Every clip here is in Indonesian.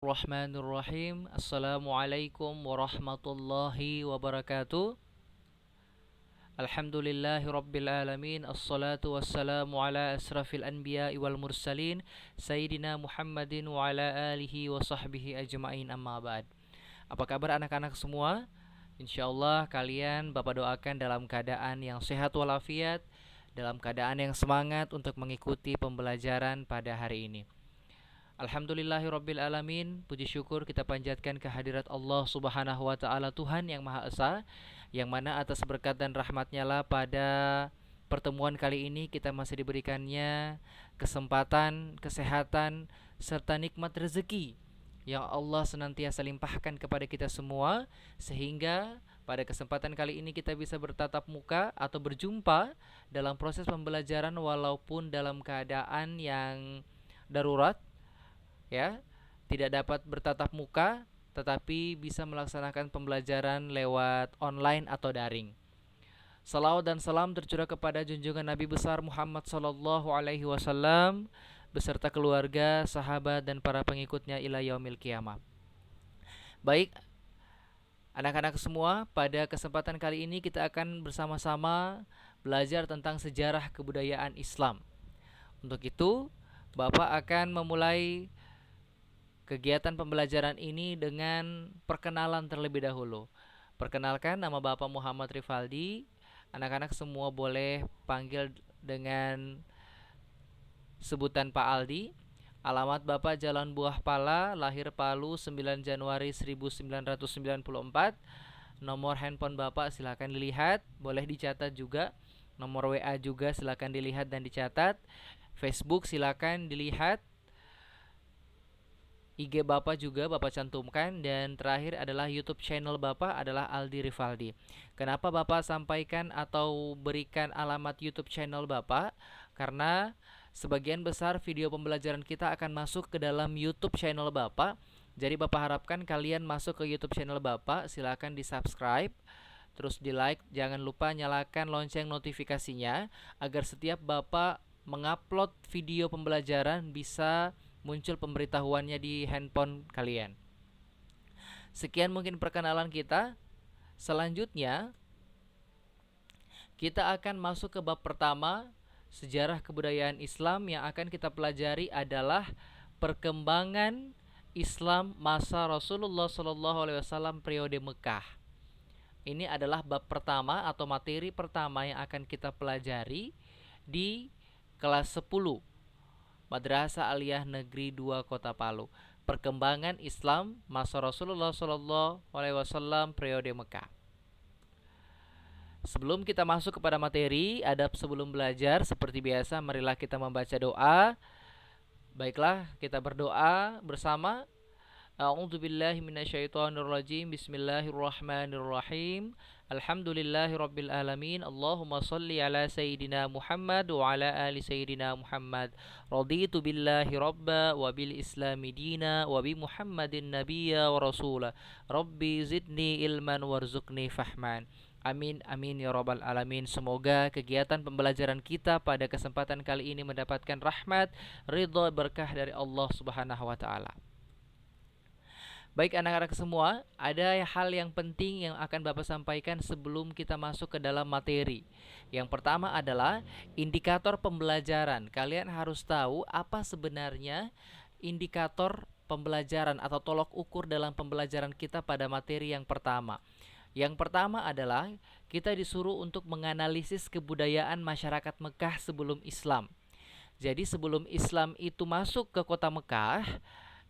Bismillahirrahmanirrahim. Assalamualaikum warahmatullahi wabarakatuh. Alhamdulillahi rabbil alamin. Assalatu wassalamu ala asrafil anbiya wal mursalin Sayyidina Muhammadin wa ala alihi wa sahbihi ajma'in, amma ba'd. Apa kabar anak-anak semua? Insyaallah kalian Bapak doakan dalam keadaan yang sehat walafiat, dalam keadaan yang semangat untuk mengikuti pembelajaran pada hari ini. Alhamdulillahirabbil alamin. Puji syukur kita panjatkan kehadirat Allah Subhanahu wa taala, Tuhan yang Maha Esa, yang mana atas berkat dan rahmatnya lah pada pertemuan kali ini kita masih diberikannya kesempatan, kesehatan, serta nikmat rezeki yang Allah senantiasa limpahkan kepada kita semua, sehingga pada kesempatan kali ini kita bisa bertatap muka atau berjumpa dalam proses pembelajaran walaupun dalam keadaan yang darurat, ya, tidak dapat bertatap muka tetapi bisa melaksanakan pembelajaran lewat online atau daring. Salawat dan salam tercurah kepada junjungan Nabi besar Muhammad sallallahu alaihi wasallam beserta keluarga, sahabat dan para pengikutnya ila yaumil qiyamah. Baik, anak-anak semua, pada kesempatan kali ini kita akan bersama-sama belajar tentang sejarah kebudayaan Islam. Untuk itu, Bapak akan memulai kegiatan pembelajaran ini dengan perkenalan terlebih dahulu. Perkenalkan, nama Bapak Muhammad Rifaldi. Anak-anak semua boleh panggil dengan sebutan Pak Aldi. Alamat Bapak Jalan Buah Pala, lahir Palu 9 Januari 1994. Nomor handphone Bapak silakan dilihat, boleh dicatat juga. Nomor WA juga silakan dilihat dan dicatat. Facebook silakan dilihat. IG Bapak juga Bapak cantumkan, dan terakhir adalah YouTube channel Bapak adalah Aldi Rifaldi. Kenapa Bapak sampaikan atau berikan alamat YouTube channel Bapak? Karena sebagian besar video pembelajaran kita akan masuk ke dalam YouTube channel Bapak. Jadi Bapak harapkan kalian masuk ke YouTube channel Bapak, silakan di-subscribe, terus di-like, jangan lupa nyalakan lonceng notifikasinya agar setiap Bapak mengupload video pembelajaran bisa muncul pemberitahuannya di handphone kalian. Sekian mungkin perkenalan kita. Selanjutnya kita akan masuk ke bab pertama, sejarah kebudayaan Islam. Yang akan kita pelajari adalah perkembangan Islam masa Rasulullah SAW periode Mekah. Ini adalah bab pertama atau materi pertama yang akan kita pelajari di kelas 10 Madrasah Aliyah Negeri 2 Kota Palu. Perkembangan Islam masa Rasulullah SAW periode Mekah. Sebelum kita masuk kepada materi, adab sebelum belajar seperti biasa, marilah kita membaca doa. Baiklah, kita berdoa bersama. A'udzubillahi minasyaitonirrajim. Bismillahirrahmanirrahim. Alhamdulillahirabbil alamin. Allahumma shalli ala sayyidina Muhammad wa ala ali sayyidina Muhammad. Raditu billahi rabba wa bil islami dina wa bi Muhammadin nabiyya wa rasula. Rabbi zidni ilman warzuqni fahman. Amin amin ya rabbal alamin. Semoga kegiatan pembelajaran kita pada kesempatan kali ini mendapatkan rahmat, ridha, berkah dari Allah Subhanahu wa taala. Baik anak-anak semua, ada hal yang penting yang akan Bapak sampaikan sebelum kita masuk ke dalam materi. Yang pertama adalah indikator pembelajaran. Kalian harus tahu apa sebenarnya indikator pembelajaran atau tolok ukur dalam pembelajaran kita pada materi yang pertama. Yang pertama adalah kita disuruh untuk menganalisis kebudayaan masyarakat Mekah sebelum Islam. Jadi sebelum Islam itu masuk ke kota Mekah,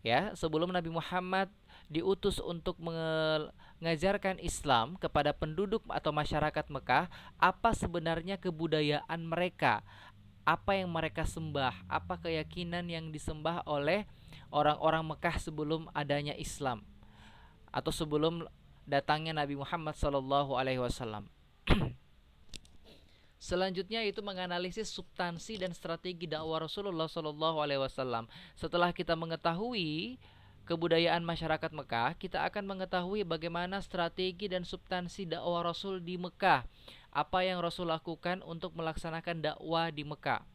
ya, sebelum Nabi Muhammad diutus untuk mengajarkan Islam kepada penduduk atau masyarakat Mekah, apa sebenarnya kebudayaan mereka, apa yang mereka sembah, apa keyakinan yang disembah oleh orang-orang Mekah sebelum adanya Islam atau sebelum datangnya Nabi Muhammad SAW. Selanjutnya itu menganalisis substansi dan strategi dakwah Rasulullah SAW. Setelah kita mengetahui kebudayaan masyarakat Mekah, kita akan mengetahui bagaimana strategi dan substansi dakwah Rasul di Mekah. Apa yang Rasul lakukan untuk melaksanakan dakwah di Mekah.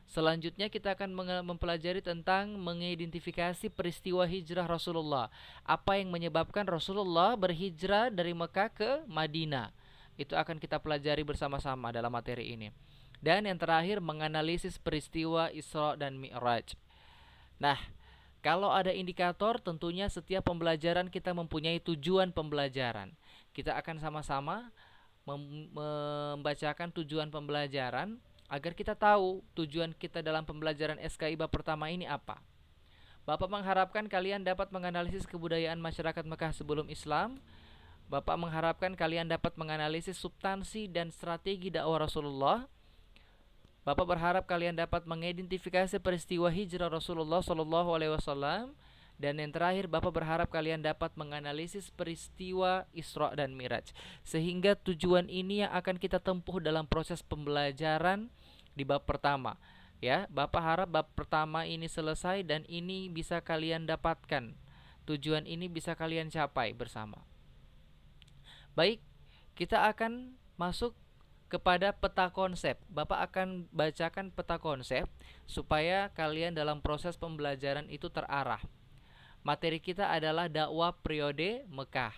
Selanjutnya kita akan mempelajari tentang mengidentifikasi peristiwa hijrah Rasulullah. Apa yang menyebabkan Rasulullah berhijrah dari Mekah ke Madinah. Itu akan kita pelajari bersama-sama dalam materi ini. Dan yang terakhir, menganalisis peristiwa Isra dan Mi'raj. Nah, kalau ada indikator, tentunya setiap pembelajaran kita mempunyai tujuan pembelajaran. Kita akan sama-sama membacakan tujuan pembelajaran agar kita tahu tujuan kita dalam pembelajaran SKIBA pertama ini apa. Bapak mengharapkan kalian dapat menganalisis kebudayaan masyarakat Mekah sebelum Islam. Bapak mengharapkan kalian dapat menganalisis substansi dan strategi dakwah Rasulullah. Bapak berharap kalian dapat mengidentifikasi peristiwa hijrah Rasulullah SAW. Dan yang terakhir, Bapak berharap kalian dapat menganalisis peristiwa Isra dan Mi'raj. Sehingga tujuan ini yang akan kita tempuh dalam proses pembelajaran di bab pertama. Ya, Bapak harap bab pertama ini selesai dan ini bisa kalian dapatkan. Tujuan ini bisa kalian capai bersama. Baik, kita akan masuk kepada peta konsep. Bapak akan bacakan peta konsep supaya kalian dalam proses pembelajaran itu terarah. Materi kita adalah dakwah periode Mekah.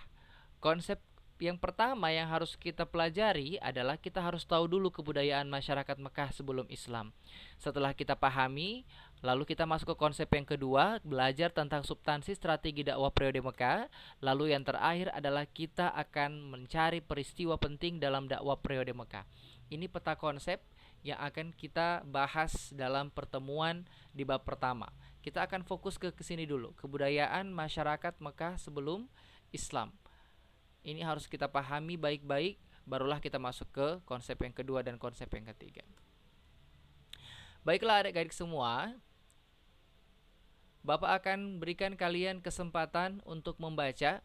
Konsep yang pertama yang harus kita pelajari adalah kita harus tahu dulu kebudayaan masyarakat Mekah sebelum Islam. Setelah kita pahami, lalu kita masuk ke konsep yang kedua, belajar tentang substansi strategi dakwah periode Mekah. Lalu yang terakhir adalah kita akan mencari peristiwa penting dalam dakwah periode Mekah. Ini peta konsep yang akan kita bahas dalam pertemuan di bab pertama. Kita akan fokus ke sini dulu, kebudayaan masyarakat Mekah sebelum Islam. Ini harus kita pahami baik-baik, barulah kita masuk ke konsep yang kedua dan konsep yang ketiga. Baiklah adik-adik semua, Bapak akan berikan kalian kesempatan untuk membaca,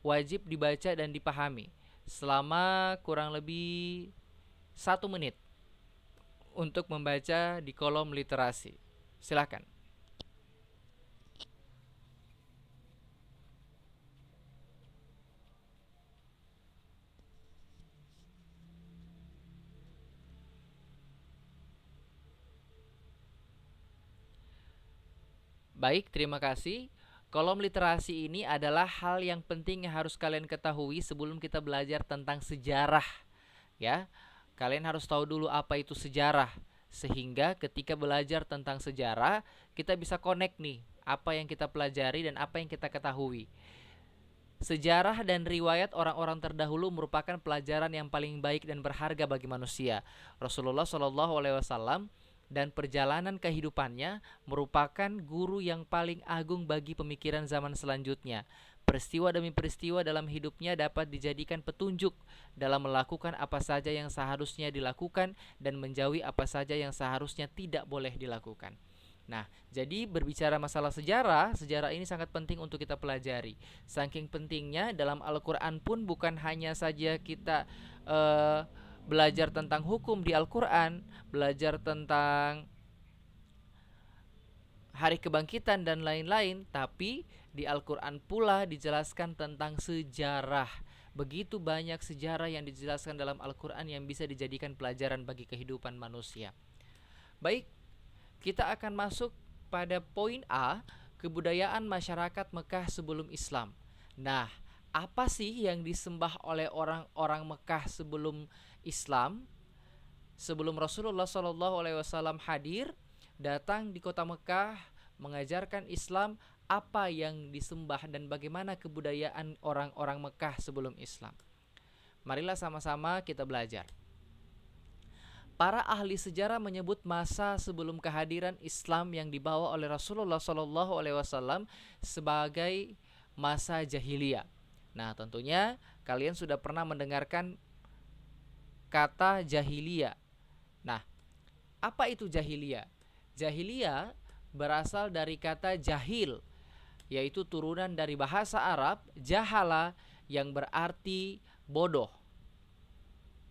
wajib dibaca dan dipahami selama kurang lebih 1 menit untuk membaca di kolom literasi. Silakan. Baik, terima kasih. Kolom literasi ini adalah hal yang penting yang harus kalian ketahui sebelum kita belajar tentang sejarah. Ya, kalian harus tahu dulu apa itu sejarah. Sehingga ketika belajar tentang sejarah, kita bisa connect nih apa yang kita pelajari dan apa yang kita ketahui. Sejarah dan riwayat orang-orang terdahulu merupakan pelajaran yang paling baik dan berharga bagi manusia. Rasulullah SAW dan perjalanan kehidupannya merupakan guru yang paling agung bagi pemikiran zaman selanjutnya. Peristiwa demi peristiwa dalam hidupnya dapat dijadikan petunjuk dalam melakukan apa saja yang seharusnya dilakukan dan menjauhi apa saja yang seharusnya tidak boleh dilakukan. Nah, jadi berbicara masalah sejarah ini sangat penting untuk kita pelajari. Saking pentingnya dalam Al-Quran pun bukan hanya saja kita belajar tentang hukum di Al-Quran, belajar tentang hari kebangkitan dan lain-lain, tapi di Al-Quran pula dijelaskan tentang sejarah. Begitu banyak sejarah yang dijelaskan dalam Al-Quran yang bisa dijadikan pelajaran bagi kehidupan manusia. Baik, kita akan masuk pada poin A, kebudayaan masyarakat Mekah sebelum Islam. Nah, apa sih yang disembah oleh orang-orang Mekah sebelum Islam? Sebelum Rasulullah SAW hadir, datang di kota Mekah, mengajarkan Islam, apa yang disembah dan bagaimana kebudayaan orang-orang Mekah sebelum Islam. Marilah sama-sama kita belajar. Para ahli sejarah menyebut masa sebelum kehadiran Islam yang dibawa oleh Rasulullah SAW sebagai masa jahiliyah. Nah, tentunya kalian sudah pernah mendengarkan kata jahiliyah. Nah, apa itu jahiliyah? Jahiliyah berasal dari kata jahil, yaitu turunan dari bahasa Arab jahala yang berarti bodoh.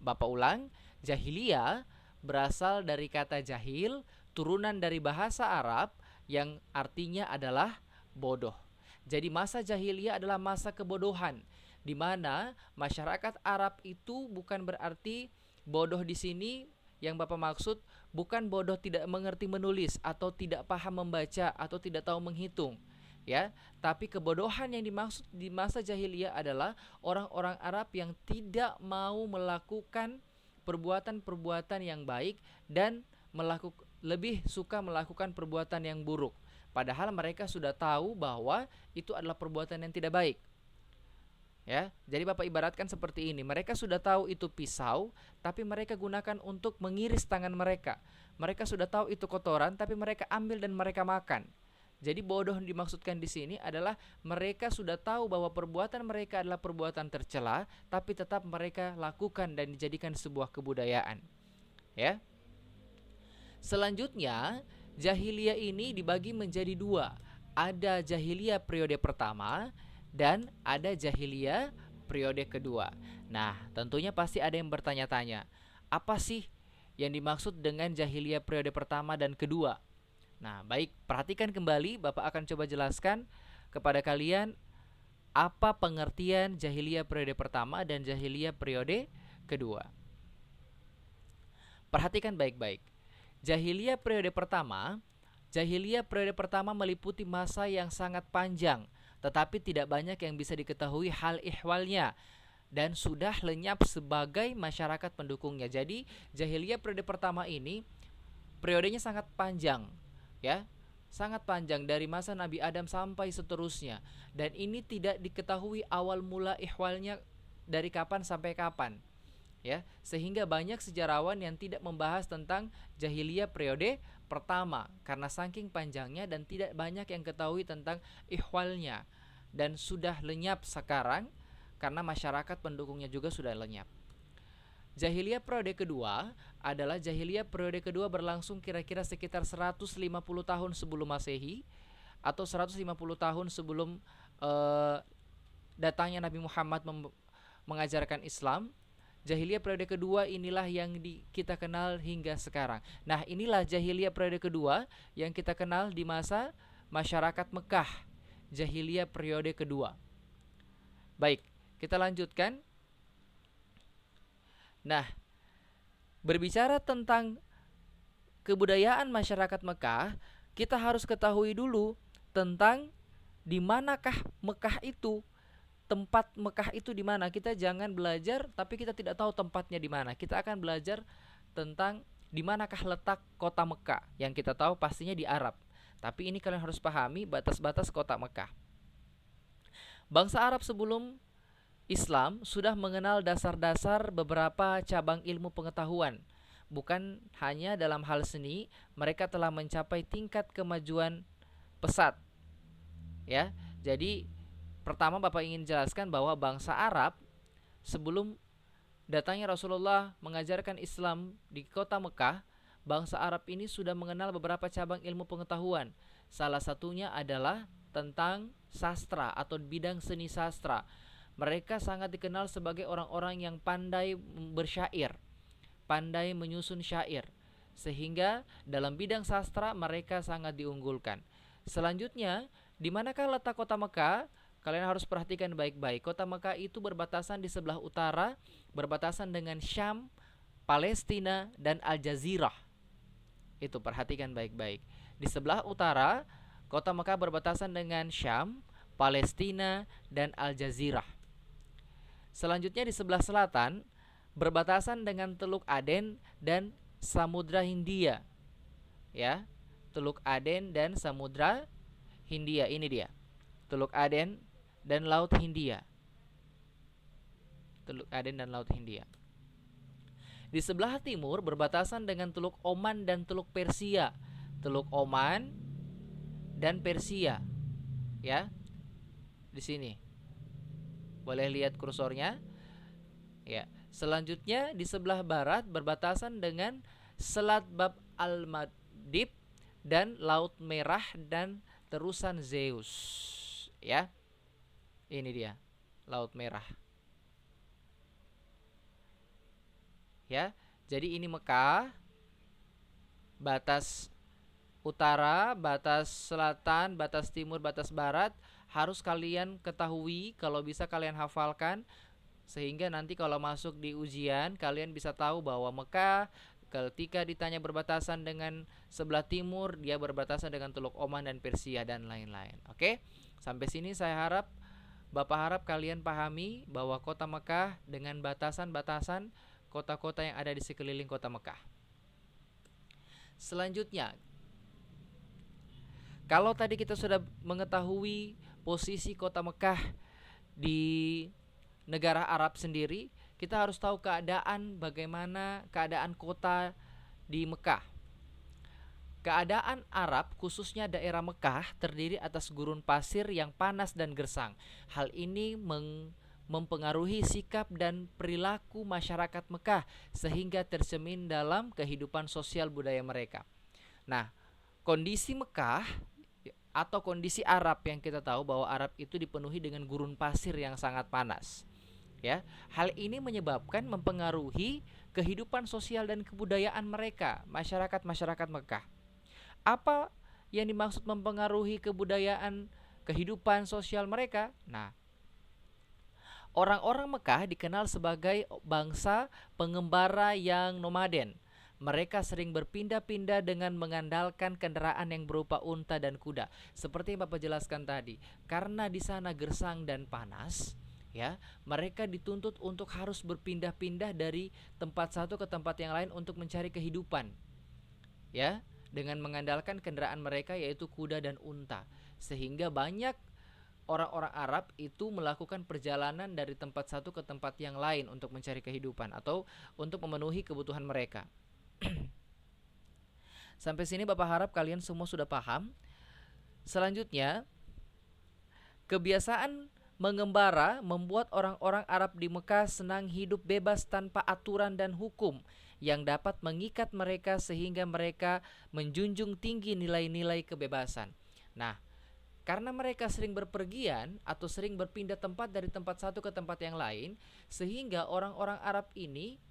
Bapak ulang, jahiliyah berasal dari kata jahil, turunan dari bahasa Arab yang artinya adalah bodoh. Jadi masa jahiliyah adalah masa kebodohan, di mana masyarakat Arab itu bukan berarti bodoh di sini yang Bapak maksud bukan bodoh tidak mengerti menulis atau tidak paham membaca atau tidak tahu menghitung, ya. Tapi kebodohan yang dimaksud di masa jahiliyah adalah orang-orang Arab yang tidak mau melakukan perbuatan-perbuatan yang baik dan lebih suka melakukan perbuatan yang buruk. Padahal mereka sudah tahu bahwa itu adalah perbuatan yang tidak baik. Ya, jadi Bapak ibaratkan seperti ini. Mereka sudah tahu itu pisau, tapi mereka gunakan untuk mengiris tangan mereka. Mereka sudah tahu itu kotoran, tapi mereka ambil dan mereka makan. Jadi bodoh yang dimaksudkan di sini adalah mereka sudah tahu bahwa perbuatan mereka adalah perbuatan tercela, tapi tetap mereka lakukan dan dijadikan sebuah kebudayaan. Ya. Selanjutnya, jahiliyah ini dibagi menjadi dua. Ada jahiliyah periode pertama dan ada jahiliyah periode kedua. Nah, tentunya pasti ada yang bertanya-tanya, apa sih yang dimaksud dengan jahiliyah periode pertama dan kedua? Nah, baik, perhatikan kembali, Bapak akan coba jelaskan kepada kalian apa pengertian jahiliyah periode pertama dan jahiliyah periode kedua. Perhatikan baik-baik. Jahiliyah periode pertama meliputi masa yang sangat panjang, tetapi tidak banyak yang bisa diketahui hal ihwalnya dan sudah lenyap sebagai masyarakat pendukungnya. Jadi jahiliyah periode pertama ini periodenya sangat panjang, ya, sangat panjang dari masa Nabi Adam sampai seterusnya, dan ini tidak diketahui awal mula ihwalnya dari kapan sampai kapan, ya, sehingga banyak sejarawan yang tidak membahas tentang jahiliyah periode pertama karena saking panjangnya dan tidak banyak yang ketahui tentang ihwalnya dan sudah lenyap sekarang karena masyarakat pendukungnya juga sudah lenyap. Jahiliyah periode kedua adalah jahiliyah periode kedua berlangsung kira-kira sekitar 150 tahun sebelum Masehi atau 150 tahun sebelum datangnya Nabi Muhammad mengajarkan Islam. Jahiliyah periode kedua inilah yang kita kenal hingga sekarang. Nah, inilah jahiliyah periode kedua yang kita kenal di masa masyarakat Mekah. Jahiliyah periode kedua. Baik, kita lanjutkan. Nah, berbicara tentang kebudayaan masyarakat Mekah, kita harus ketahui dulu tentang di manakah Mekah itu. Tempat Mekah itu di mana? Kita jangan belajar tapi kita tidak tahu tempatnya di mana. Kita akan belajar tentang di manakah letak kota Mekah. Yang kita tahu pastinya di Arab. Tapi ini kalian harus pahami batas-batas kota Mekah. Bangsa Arab sebelum Islam sudah mengenal dasar-dasar beberapa cabang ilmu pengetahuan. Bukan hanya dalam hal seni, mereka telah mencapai tingkat kemajuan pesat. Ya, jadi pertama Bapak ingin jelaskan bahwa bangsa Arab sebelum datangnya Rasulullah mengajarkan Islam di kota Mekah, bangsa Arab ini sudah mengenal beberapa cabang ilmu pengetahuan. Salah satunya adalah tentang sastra atau bidang seni sastra. Mereka sangat dikenal sebagai orang-orang yang pandai bersyair, pandai menyusun syair, sehingga dalam bidang sastra mereka sangat diunggulkan. Selanjutnya, di manakah letak kota Mekah? Kalian harus perhatikan baik-baik. Kota Mekah itu berbatasan di sebelah utara, berbatasan dengan Syam, Palestina, dan Al-Jazirah. Itu perhatikan baik-baik. Di sebelah utara, kota Mekah berbatasan dengan Syam, Palestina, dan Al-Jazirah. Selanjutnya di sebelah selatan, berbatasan dengan Teluk Aden dan Samudra Hindia. Ya, Teluk Aden dan Samudra Hindia, ini dia. Teluk Aden dan Laut Hindia. Teluk Aden dan Laut Hindia. Di sebelah timur berbatasan dengan Teluk Oman dan Teluk Persia. Teluk Oman dan Persia. Ya. Di sini. Boleh lihat kursornya? Ya. Selanjutnya di sebelah barat berbatasan dengan Selat Bab al-Mandib dan Laut Merah dan terusan Zeus. Ya. Ini dia, Laut Merah. Ya, jadi ini Mekah, batas utara, batas selatan, batas timur, batas barat harus kalian ketahui, kalau bisa kalian hafalkan, sehingga nanti kalau masuk di ujian kalian bisa tahu bahwa Mekah Ketika ditanya berbatasan dengan sebelah timur, dia berbatasan dengan Teluk Oman dan Persia dan lain-lain. Oke? Sampai sini Bapak harap kalian pahami bahwa kota Mekah dengan batasan-batasan kota-kota yang ada di sekeliling kota Mekah. Selanjutnya, kalau tadi kita sudah mengetahui posisi kota Mekah di negara Arab sendiri, kita harus tahu bagaimana keadaan kota di Mekah. Keadaan Arab, khususnya daerah Mekah, terdiri atas gurun pasir yang panas dan gersang. Hal ini mempengaruhi sikap dan perilaku masyarakat Mekah sehingga tercermin dalam kehidupan sosial budaya mereka. Nah, kondisi Mekah atau kondisi Arab yang kita tahu bahwa Arab itu dipenuhi dengan gurun pasir yang sangat panas. Ya, hal ini mempengaruhi kehidupan sosial dan kebudayaan mereka, masyarakat Mekah. Apa yang dimaksud mempengaruhi kehidupan sosial mereka? Nah, orang-orang Mekah dikenal sebagai bangsa pengembara yang nomaden. Mereka sering berpindah-pindah dengan mengandalkan kendaraan yang berupa unta dan kuda. Seperti yang Bapak jelaskan tadi, karena di sana gersang dan panas, ya, mereka dituntut untuk harus berpindah-pindah dari tempat satu ke tempat yang lain untuk mencari kehidupan. Ya, dengan mengandalkan kendaraan mereka yaitu kuda dan unta. Sehingga banyak orang-orang Arab itu melakukan perjalanan dari tempat satu ke tempat yang lain untuk mencari kehidupan atau untuk memenuhi kebutuhan mereka. Sampai sini Bapak harap kalian semua sudah paham. Selanjutnya, kebiasaan mengembara membuat orang-orang Arab di Mekah senang hidup bebas tanpa aturan dan hukum yang dapat mengikat mereka sehingga mereka menjunjung tinggi nilai-nilai kebebasan. Nah, karena mereka sering berpergian atau sering berpindah tempat dari tempat satu ke tempat yang lain, sehingga orang-orang Arab ini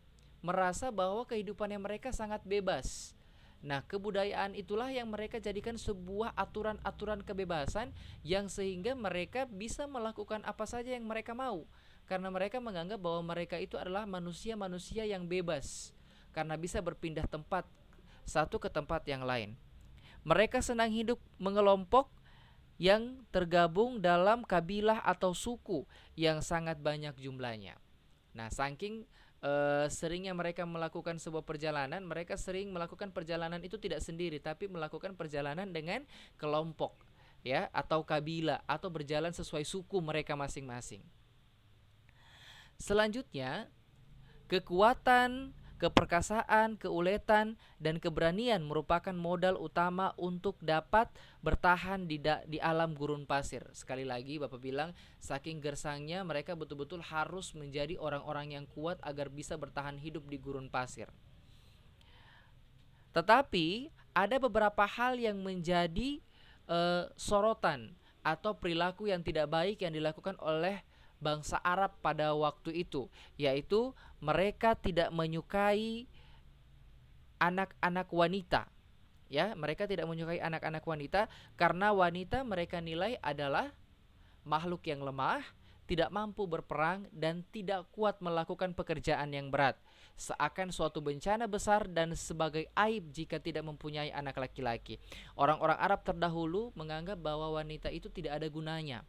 merasa bahwa kehidupannya mereka sangat bebas. Nah, kebudayaan itulah yang mereka jadikan sebuah aturan-aturan kebebasan yang sehingga mereka bisa melakukan apa saja yang mereka mau. Karena mereka menganggap bahwa mereka itu adalah manusia-manusia yang bebas, karena bisa berpindah tempat satu ke tempat yang lain. Mereka senang hidup mengelompok yang tergabung dalam kabilah atau suku yang sangat banyak jumlahnya. Nah, saking seringnya mereka melakukan sebuah perjalanan, mereka sering melakukan perjalanan itu tidak sendiri, tapi melakukan perjalanan dengan kelompok, ya, atau kabilah, atau berjalan sesuai suku mereka masing-masing. Selanjutnya, kekuatan, keperkasaan, keuletan, dan keberanian merupakan modal utama untuk dapat bertahan di alam gurun pasir. Sekali lagi Bapak bilang, saking gersangnya mereka betul-betul harus menjadi orang-orang yang kuat agar bisa bertahan hidup di gurun pasir. Tetapi ada beberapa hal yang menjadi sorotan atau perilaku yang tidak baik yang dilakukan oleh bangsa Arab pada waktu itu, yaitu mereka tidak menyukai anak-anak wanita. Ya, mereka tidak menyukai anak-anak wanita karena wanita mereka nilai adalah makhluk yang lemah, tidak mampu berperang dan tidak kuat melakukan pekerjaan yang berat. Seakan suatu bencana besar dan sebagai aib jika tidak mempunyai anak laki-laki. Orang-orang Arab terdahulu menganggap bahwa wanita itu tidak ada gunanya,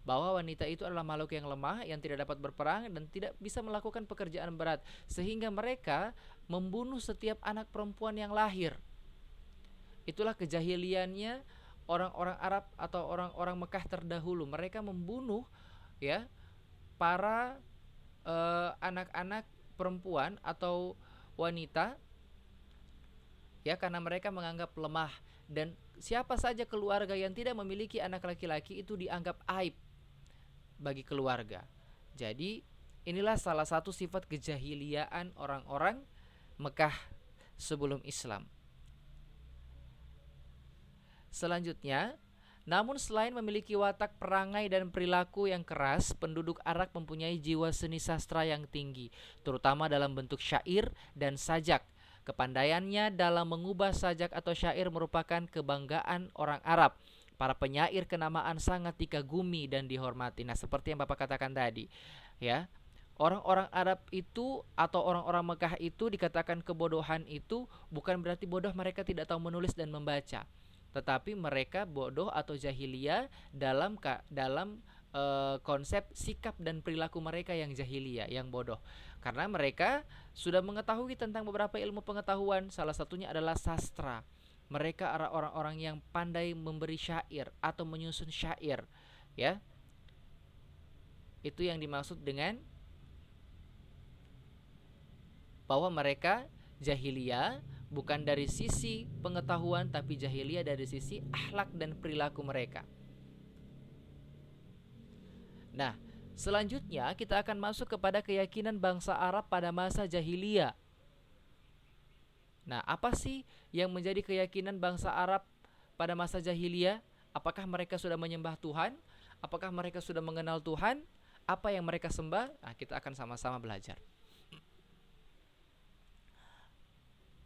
bahwa wanita itu adalah makhluk yang lemah yang tidak dapat berperang dan tidak bisa melakukan pekerjaan berat, sehingga mereka membunuh setiap anak perempuan yang lahir. Itulah kejahiliannya orang-orang Arab atau orang-orang Mekah terdahulu. Mereka membunuh, ya, para anak-anak perempuan atau wanita, ya, karena mereka menganggap lemah, dan siapa saja keluarga yang tidak memiliki anak laki-laki itu dianggap aib bagi keluarga. Jadi inilah salah satu sifat kejahiliaan orang-orang Mekah sebelum Islam. Selanjutnya, namun selain memiliki watak perangai dan perilaku yang keras, penduduk Arab mempunyai jiwa seni sastra yang tinggi, terutama dalam bentuk syair dan sajak. Kepandaiannya dalam mengubah sajak atau syair merupakan kebanggaan orang Arab. Para penyair kenamaan sangat dikagumi dan dihormati. Nah, seperti yang Bapak katakan tadi, ya, Orang-orang Arab itu atau orang-orang Mekah itu dikatakan kebodohan itu bukan berarti bodoh mereka tidak tahu menulis dan membaca, tetapi mereka bodoh atau jahiliyah dalam konsep sikap dan perilaku mereka yang jahiliyah, yang bodoh. Karena mereka sudah mengetahui tentang beberapa ilmu pengetahuan, salah satunya adalah sastra. Mereka adalah orang-orang yang pandai memberi syair atau menyusun syair, ya. Itu yang dimaksud dengan bahwa mereka jahiliyah bukan dari sisi pengetahuan, tapi jahiliyah dari sisi akhlak dan perilaku mereka. Nah, selanjutnya kita akan masuk kepada keyakinan bangsa Arab pada masa jahiliyah. Nah, apa sih yang menjadi keyakinan bangsa Arab pada masa jahiliyah? Apakah mereka sudah menyembah Tuhan? Apakah mereka sudah mengenal Tuhan? Apa yang mereka sembah? Nah, kita akan sama-sama belajar.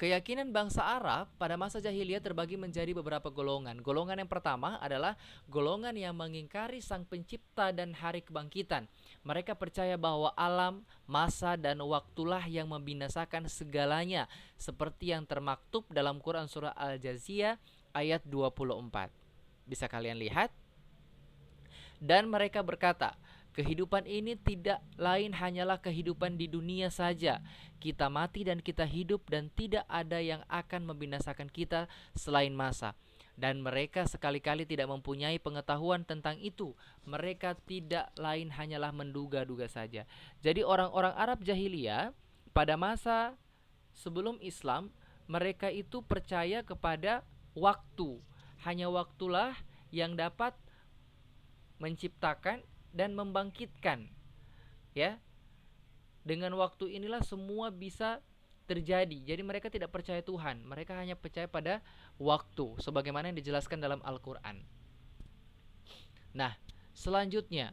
Keyakinan bangsa Arab pada masa jahiliyah terbagi menjadi beberapa golongan. Golongan yang pertama adalah golongan yang mengingkari Sang Pencipta dan hari kebangkitan. Mereka percaya bahwa alam, masa, dan waktulah yang membinasakan segalanya, seperti yang termaktub dalam Quran surah Al-Jathiyah ayat 24. Bisa kalian lihat? Dan mereka berkata, kehidupan ini tidak lain hanyalah kehidupan di dunia saja. Kita mati dan kita hidup, dan tidak ada yang akan membinasakan kita selain masa. Dan mereka sekali-kali tidak mempunyai pengetahuan tentang itu. Mereka tidak lain hanyalah menduga-duga saja. Jadi orang-orang Arab jahiliyah pada masa sebelum Islam, mereka itu percaya kepada waktu. Hanya waktulah yang dapat menciptakan dan membangkitkan, ya. Dengan waktu inilah semua bisa terjadi. Jadi mereka tidak percaya Tuhan, mereka hanya percaya pada waktu, sebagaimana yang dijelaskan dalam Al-Quran. Nah, selanjutnya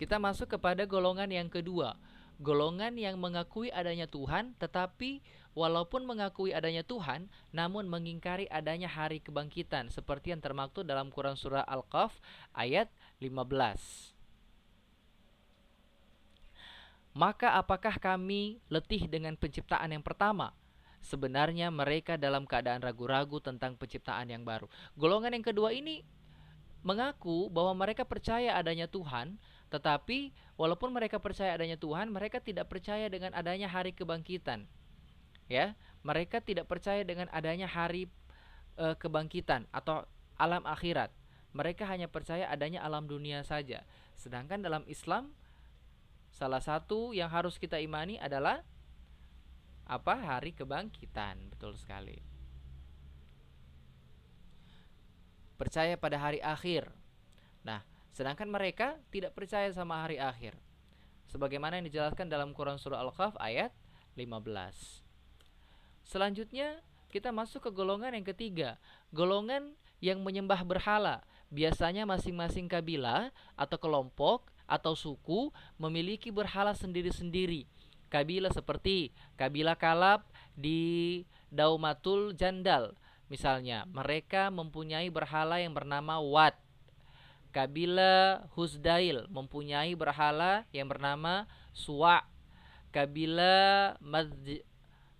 kita masuk kepada golongan yang kedua, golongan yang mengakui adanya Tuhan, tetapi walaupun mengakui adanya Tuhan, namun mengingkari adanya hari kebangkitan, seperti yang termaktub dalam Quran surah Al-Qaf ayat 15. Maka apakah kami letih dengan penciptaan yang pertama? Sebenarnya mereka dalam keadaan ragu-ragu tentang penciptaan yang baru. Golongan yang kedua ini mengaku bahwa mereka percaya adanya Tuhan, tetapi walaupun mereka percaya adanya Tuhan, mereka tidak percaya dengan adanya hari kebangkitan. Ya, mereka tidak percaya dengan adanya hari kebangkitan atau alam akhirat. Mereka hanya percaya adanya alam dunia saja. Sedangkan dalam Islam, salah satu yang harus kita imani adalah apa? Hari kebangkitan. Betul sekali. Percaya pada hari akhir. Nah, sedangkan mereka tidak percaya sama hari akhir, sebagaimana yang dijelaskan dalam Quran surah Al-Qaf ayat 15. Selanjutnya kita masuk ke golongan yang ketiga, golongan yang menyembah berhala. Biasanya masing-masing kabilah atau kelompok atau suku memiliki berhala sendiri-sendiri. Kabilah seperti kabilah Kalab di Daumatul Jandal, misalnya, mereka mempunyai berhala yang bernama Wat. Kabilah Husdail mempunyai berhala yang bernama Suwa. Kabilah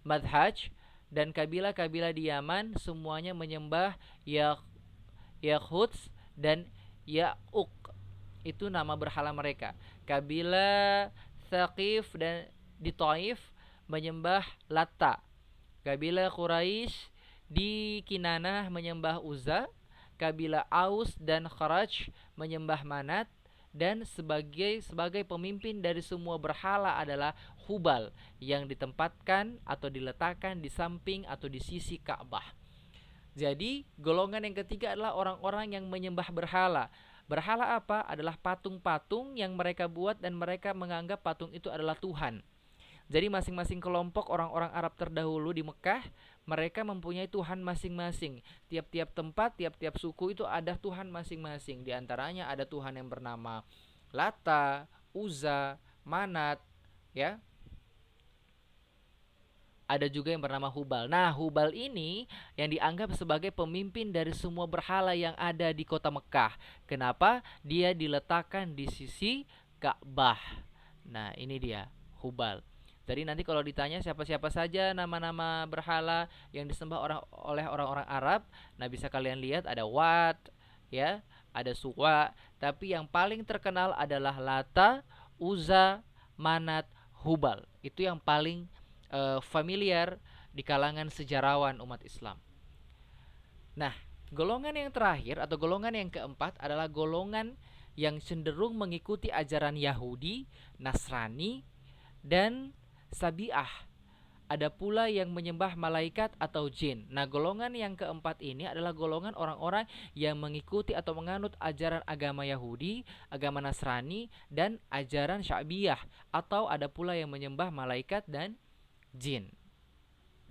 Madhaj dan kabilah-kabilah di Yaman semuanya menyembah Yahuds dan Ya'uq. Itu nama berhala mereka. Kabilah Thaqif dan di Taif menyembah Latta. Kabilah Quraisy di Kinanah menyembah Uzza. Kabilah Aus dan Kharaj menyembah Manat. Dan sebagai pemimpin dari semua berhala adalah Hubal, yang ditempatkan atau diletakkan di samping atau di sisi Ka'bah. Jadi golongan yang ketiga adalah orang-orang yang menyembah berhala. Berhala apa? Adalah patung-patung yang mereka buat dan mereka menganggap patung itu adalah Tuhan. Jadi masing-masing kelompok orang-orang Arab terdahulu di Mekah, mereka mempunyai Tuhan masing-masing. Tiap-tiap tempat, tiap-tiap suku itu ada Tuhan masing-masing. Di antaranya ada Tuhan yang bernama Lata, Uzza, Manat, ya. Ada juga yang bernama Hubal. Nah, Hubal ini yang dianggap sebagai pemimpin dari semua berhala yang ada di kota Mekah. Kenapa? Dia diletakkan di sisi Ka'bah. Nah, ini dia Hubal. Jadi nanti kalau ditanya siapa-siapa saja nama-nama berhala yang disembah oleh orang-orang Arab, nah bisa kalian lihat ada Wat, ya, ada Suwa, tapi yang paling terkenal adalah Lata, Uzza, Manat, Hubal. Itu yang paling familiar di kalangan sejarawan umat Islam. Nah, golongan yang terakhir atau golongan yang keempat adalah golongan yang cenderung mengikuti ajaran Yahudi, Nasrani, dan Sabi'ah. Ada pula yang menyembah malaikat atau jin. Nah, golongan yang keempat ini adalah golongan orang-orang yang mengikuti atau menganut ajaran agama Yahudi, agama Nasrani, dan ajaran Sya'biyah. Atau ada pula yang menyembah malaikat dan jin.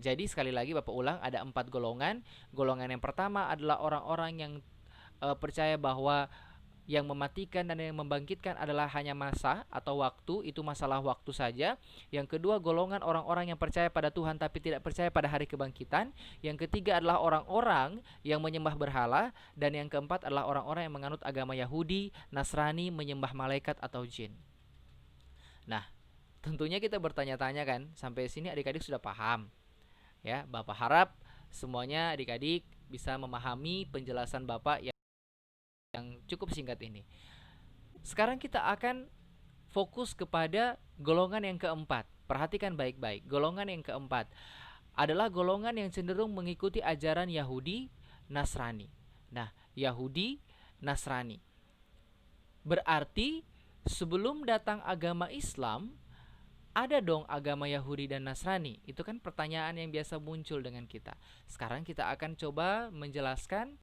Jadi sekali lagi Bapak ulang, ada 4 golongan. Golongan yang pertama adalah orang-orang yang percaya bahwa yang mematikan dan yang membangkitkan adalah hanya masa atau waktu, itu masalah waktu saja. Yang kedua, golongan orang-orang yang percaya pada Tuhan tapi tidak percaya pada hari kebangkitan. Yang ketiga adalah orang-orang yang menyembah berhala. Dan yang keempat adalah orang-orang yang menganut agama Yahudi, Nasrani, menyembah malaikat atau jin. Nah, tentunya kita bertanya-tanya kan, sampai sini adik-adik sudah paham? Ya, Bapak harap semuanya adik-adik bisa memahami penjelasan Bapak yang cukup singkat ini. Sekarang kita akan fokus kepada golongan yang keempat. Perhatikan baik-baik. Golongan yang keempat adalah golongan yang cenderung mengikuti ajaran Yahudi, Nasrani. Nah, Yahudi, Nasrani. Berarti sebelum datang agama Islam, ada dong agama Yahudi dan Nasrani. Itu kan pertanyaan yang biasa muncul dengan kita. Sekarang kita akan coba menjelaskan